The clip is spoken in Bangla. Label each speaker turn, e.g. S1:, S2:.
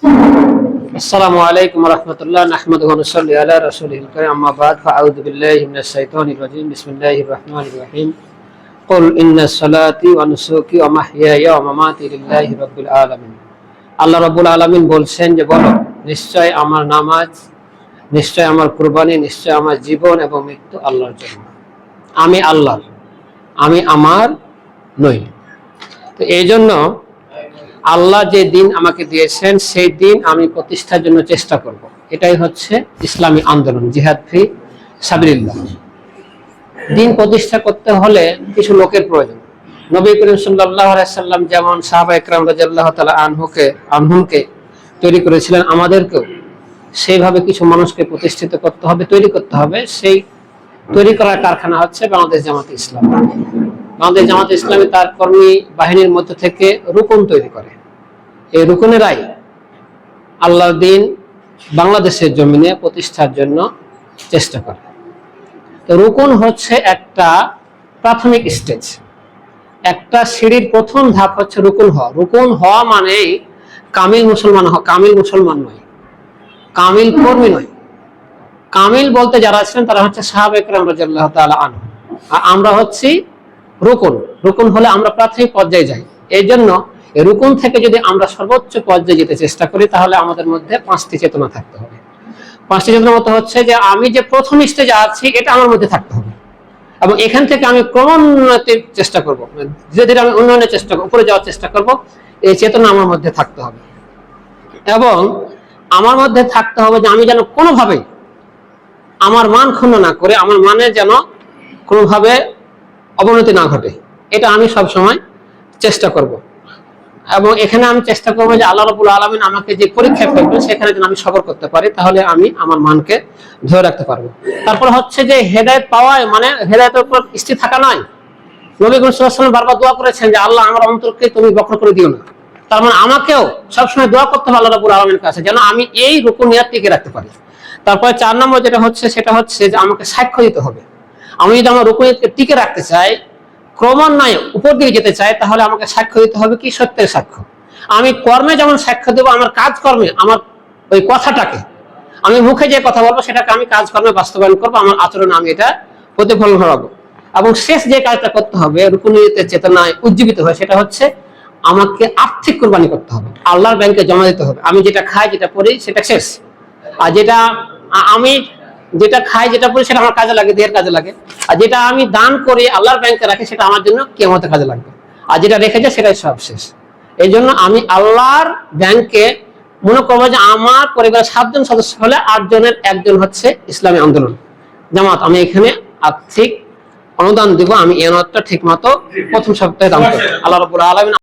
S1: আসসালামু আলাইকুম ওয়া রাহমাতুল্লাহ নাহমাদুহু ওয়া নুসাল্লি আলা রাসূলিল কারীম আম্মা বা'দ ফাআউযু বিল্লাহি মিনাশ শাইতানির রাজীম বিসমিল্লাহির রাহমানির রাহিম কুল ইন্নাস সালাতি ওয়া নুসুকি ওয়া মাহইয়ায়া ওয়া মামাতি লিল্লাহি রাব্বিল আলামিন। আল্লাহ রাব্বুল আলামিন বলছেন যে বলো, নিশ্চয় আমার নামাজ, নিশ্চয় আমার কুরবানি, নিশ্চয় আমার জীবন এবং মৃত্যু আল্লাহর জন্য। আমি আল্লাহর, আমি আমার নই। তো এই জন্য আল্লাহ যে দিন আমাকে দিয়েছেন সেই দিন আমি প্রতিষ্ঠার জন্য চেষ্টা করব। এটাই হচ্ছে ইসলামী আন্দোলন, জিহাদ ফি সাবিলিল্লাহ। দিন প্রতিষ্ঠা করতে হলে কিছু লোকের প্রয়োজন। নবী করিম সাল্লাল্লাহু আলাইহি সাল্লাম যেমন সাহাবা ইকরাম রাদিয়াল্লাহু তাআলা আনহুমকে তৈরি করেছিলেন, আমাদেরকেও সেইভাবে কিছু মানুষকে প্রতিষ্ঠিত করতে হবে, তৈরি করতে হবে। সেই তৈরি করার কারখানা হচ্ছে বাংলাদেশ জামাতে ইসলাম। বাংলাদেশ জামাতে ইসলামী তার কর্মী বাহিনীর মধ্যে থেকে রুকন তৈরি করে। এই রুকনেরাই আল্লাহর দিন বাংলাদেশের জমিনে প্রতিষ্ঠার জন্য চেষ্টা করে। তো রুকন হচ্ছে একটা প্রাথমিক স্টেজ, একটা সিঁড়ির প্রথম ধাপ হচ্ছে রুকন হওয়া। রুকন হওয়া মানেই কামিল মুসলমান হওয়া। কামিল মুসলমান নয়, কামিল কর্মী নয়। কামিল বলতে যারা ছিলেন তারা হচ্ছে সাহাবা ইকরাম রাদিয়াল্লাহু তাআলা আনহু, আর আমরা হচ্ছি রুকন। রুকন হলে আমরা প্রাথমিক পর্যায়ে যাই। এই জন্য এই রুকন থেকে যদি আমরা সর্বোচ্চ পর্যায়ে যেতে চেষ্টা করি তাহলে আমাদের মধ্যে 5টি চেতনা থাকতে হবে। 5টি চেতনার মতো হচ্ছে যে আমি যে প্রথম স্টেজে আছি এটা আমার মধ্যে থাকতে হবে, এবং এখান থেকে আমি ক্রমোন্নতির চেষ্টা করব, ধীরে ধীরে আমি উন্নয়নের চেষ্টা করব, উপরে যাওয়ার চেষ্টা করব। এই চেতনা আমার মধ্যে থাকতে হবে, এবং আমার মধ্যে থাকতে হবে যে আমি যেন কোনোভাবেই আমার মান ক্ষুণ্ণ না করে, আমার মানের যেন কোনোভাবে অবনতি না ঘটে। এটা আমি সব সময় চেষ্টা করব, এবং এখানে আমি চেষ্টা করবো যে আল্লাহ রাব্বুল আলামিন আমাকে যে পরীক্ষা ফেলবেন সেখানে যেন আমি সবর করতে পারি, তাহলে আমি আমার মানকে ধরে রাখতে পারবো। তারপর হচ্ছে যে হেদায়েত পাওয়ায় মানে হেদায়েতের উপর স্থির থাকা নয়। নবী করিম সাল্লাল্লাহু আলাইহি ওয়াসাল্লাম বারবার দোয়া করেছেন যে আল্লাহ আমার অন্তরকে তুমি বক্র করে দিও না। তার মানে আমাকেও সবসময় দোয়া করতে হবে আল্লাহ রাব্বুল আলামিনের কাছে যেন আমি এই রুকুনিয়াত টিকে রাখতে পারি। তারপরে 4 নম্বর যেটা হচ্ছে সেটা হচ্ছে যে আমাকে সাক্ষ্য দিতে হবে। আমি যদি আমার রুকুনিয়াতকে টিকে রাখতে চাই, ক্রমান্বয়ে উপর দিকে যেতে চাই, তাহলে আমাকে সাক্ষ্য দিতে হবে কি? সত্যের সাক্ষ্য। আমি কর্মে যেমন সাক্ষ্য দেবো, আমার কাজকর্মে আমার ওই কথাটাকে, আমি মুখে যে কথা বলবো সেটাকে আমি কাজকর্মে বাস্তবায়ন করবো, আমার আচরণে আমি এটা প্রতিফলন ঘটাবো। এবং শেষ যে কাজটা করতে হবে রুকুনিয়তের চেতনায় উজ্জীবিত হয়, সেটা হচ্ছে আমাকে আর্থিক কোরবানি করতে হবে, আল্লাহর ব্যাংকে জমা দিতে হবে। আমি যেটা খাই যেটা পড়ি সেটা শেষ, আর যেটা আমি যেটা খাই যেটা পড়ি সেটা আমার কাজে লাগে, দেহের কাজে লাগে। আর যেটা আমি দান করে আল্লাহর ব্যাংকে রাখি সেটা আমার জন্য কিয়ামতে কাজে লাগবে, আর যেটা রেখে যায় সেটাই সব শেষ। এই জন্য আমি আল্লাহর ব্যাংকে মনে করবো যে আমার পরিবারের 7 জন সদস্য হলে 8 জনের 1 জন হচ্ছে ইসলামী আন্দোলন জামাত। আমি এখানে আর্থিক অনুদান দিব, আমি এই অনুদানটা ঠিক মতো প্রথম সপ্তাহে দান করব। আল্লাহ রাব্বুল আলামিন